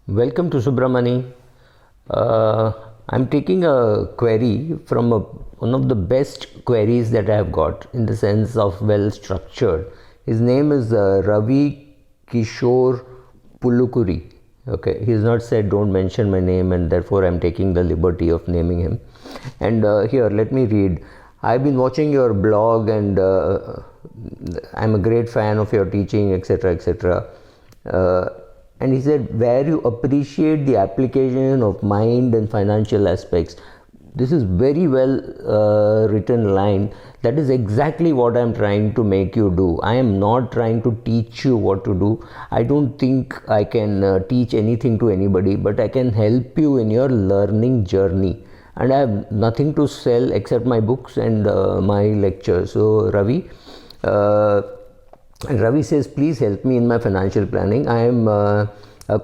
Welcome to Subramani. I'm taking a query from one of the best queries that I have got in the sense of well structured. His name is Ravi Kishore Pulukuri. Okay, he's not said don't mention my name, and therefore I'm taking the liberty of naming him. And here, let me read. I've been watching your blog, and I'm a great fan of your teaching, etc., etc. And he said, where you appreciate the application of mind and financial aspects. This is very well written line. That is exactly what I'm trying to make you do. I am not trying to teach you what to do. I don't think I can teach anything to anybody, but I can help you in your learning journey. And I have nothing to sell except my books and my lectures. So Ravi says, please help me in my financial planning. I am a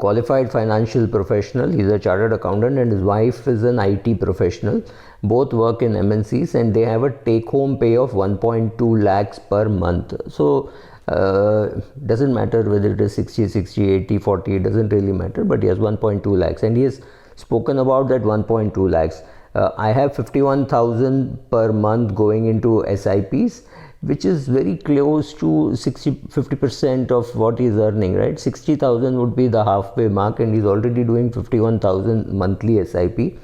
qualified financial professional. He's a chartered accountant, and his wife is an IT professional. Both work in MNCs, and they have a take-home pay of 1.2 lakhs per month. So doesn't matter whether it is 60, 60, 80, 40, it doesn't really matter, but he has 1.2 lakhs, and he has spoken about that 1.2 lakhs. I have 51,000 per month going into SIPs, which is very close to 50% of what he's earning, right? 60,000 would be the halfway mark, and he's already doing 51,000 monthly SIP,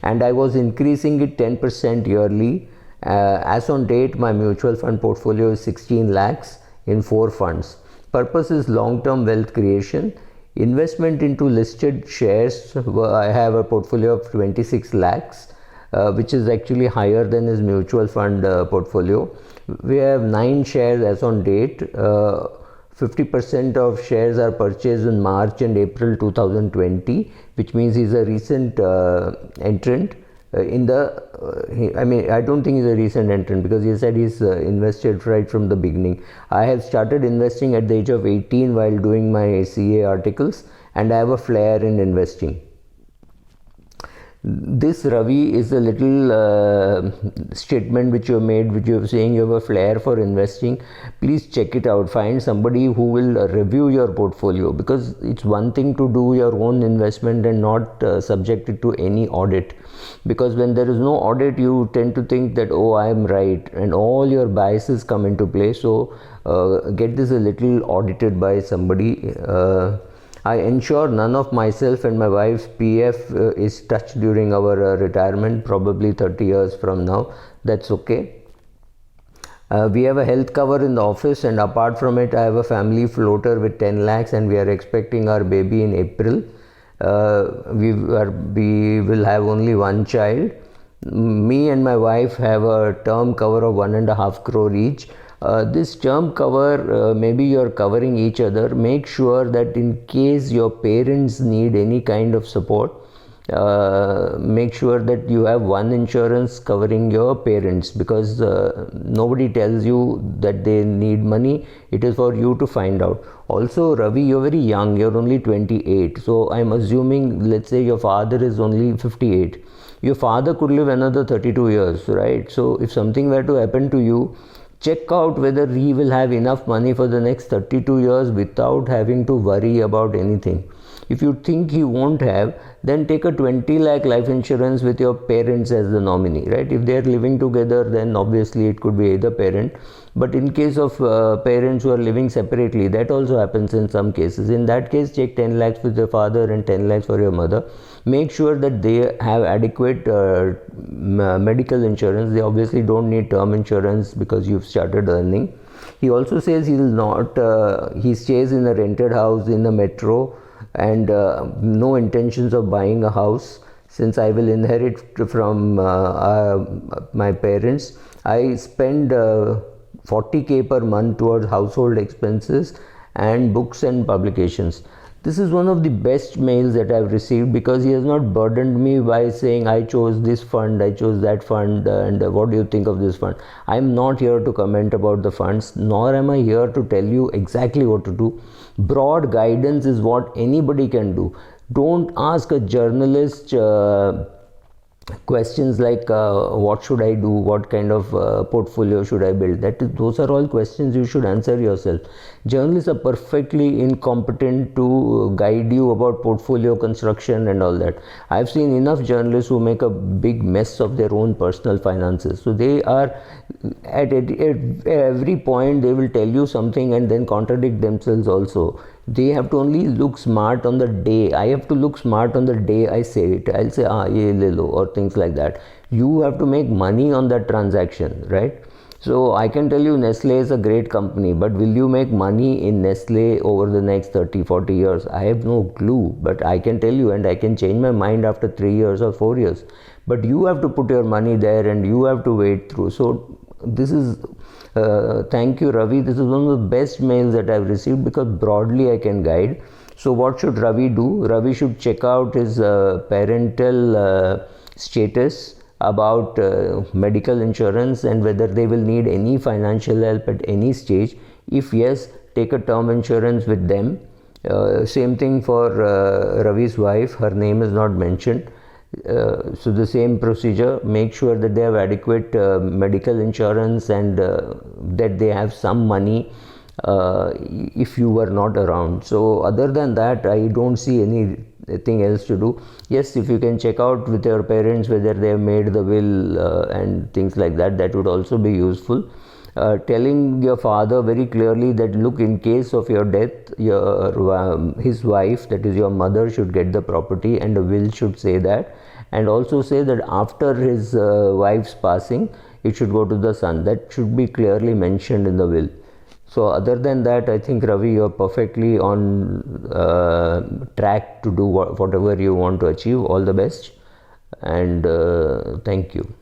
and I was increasing it 10% yearly. As on date, my mutual fund portfolio is 16 lakhs in 4 funds. Purpose is long-term wealth creation. Investment into listed shares, I have a portfolio of 26 lakhs. Which is actually higher than his mutual fund portfolio. We have 9 shares as on date. 50% of shares are purchased in March and April 2020, which means he's a recent entrant in the I don't think he's a recent entrant, because he said he's invested right from the beginning. I have started investing at the age of 18 while doing my CA articles, and I have a flair in investing. This, Ravi, is a little statement which you have made, which you are saying you have a flair for investing. Please check it out. Find somebody who will review your portfolio, because it's one thing to do your own investment and not subject it to any audit. Because when there is no audit, you tend to think that, oh, I am right, and all your biases come into play. So get this a little audited by somebody. I ensure none of myself and my wife's PF is touched during our retirement, probably 30 years from now. That's okay. We have a health cover in the office, and apart from it, I have a family floater with 10 lakhs, and we are expecting our baby in April. We will have only one child. Me and my wife have a term cover of 1.5 crore each. This term cover, maybe you're covering each other. Make sure that in case your parents need any kind of support, make sure that you have one insurance covering your parents, because nobody tells you that they need money. It is for you to find out. Also, Ravi, you're very young. You're only 28. So I'm assuming, let's say your father is only 58. Your father could live another 32 years, right? So if something were to happen to you, check out whether he will have enough money for the next 32 years without having to worry about anything. If you think he won't have, then take a 20 lakh life insurance with your parents as the nominee, right? If they are living together, then obviously it could be either parent. But in case of parents who are living separately, that also happens in some cases. In that case, take 10 lakhs with your father and 10 lakhs for your mother. Make sure that they have adequate medical insurance. They obviously don't need term insurance because you've started earning. He also says he will not, he stays in a rented house in the metro, and no intentions of buying a house. Since I will inherit from my parents, I spend 40k per month towards household expenses and books and publications. This is one of the best mails that I've received, because he has not burdened me by saying, I chose this fund, I chose that fund, and what do you think of this fund? I'm not here to comment about the funds, nor am I here to tell you exactly what to do. Broad guidance is what anybody can do. Don't ask a journalist questions like what should I do, what kind of portfolio should I build, those are all questions you should answer yourself. Journalists are perfectly incompetent to guide you about portfolio construction and all that. I've seen enough journalists who make a big mess of their own personal finances. So they are at every point they will tell you something and then contradict themselves also. They have to only look smart on the day. I have to look smart on the day I say it. I'll say ye le lo, or things like that. You have to make money on that transaction, right? So I can tell you Nestle is a great company, but will you make money in Nestle over the next 30-40 years? I have no clue, but I can tell you, and I can change my mind after 3 years or 4 years. But you have to put your money there and you have to wait through. So this is thank you, Ravi. This is one of the best mails that I've received, because broadly I can guide. So what should Ravi do? Ravi should check out his parental status about medical insurance and whether they will need any financial help at any stage. If yes, take a term insurance with them. Same thing for Ravi's wife. Her name is not mentioned. So the same procedure, make sure that they have adequate medical insurance and that they have some money if you were not around. So other than that, I don't see anything else to do. Yes, if you can check out with your parents whether they have made the will and things like that, that would also be useful. Telling your father very clearly that, look, in case of your death, his wife, that is your mother, should get the property, and the will should say that, and also say that after his wife's passing, it should go to the son. That should be clearly mentioned in the will. So other than that, I think, Ravi, you're perfectly on track to do whatever you want to achieve. All the best, and thank you.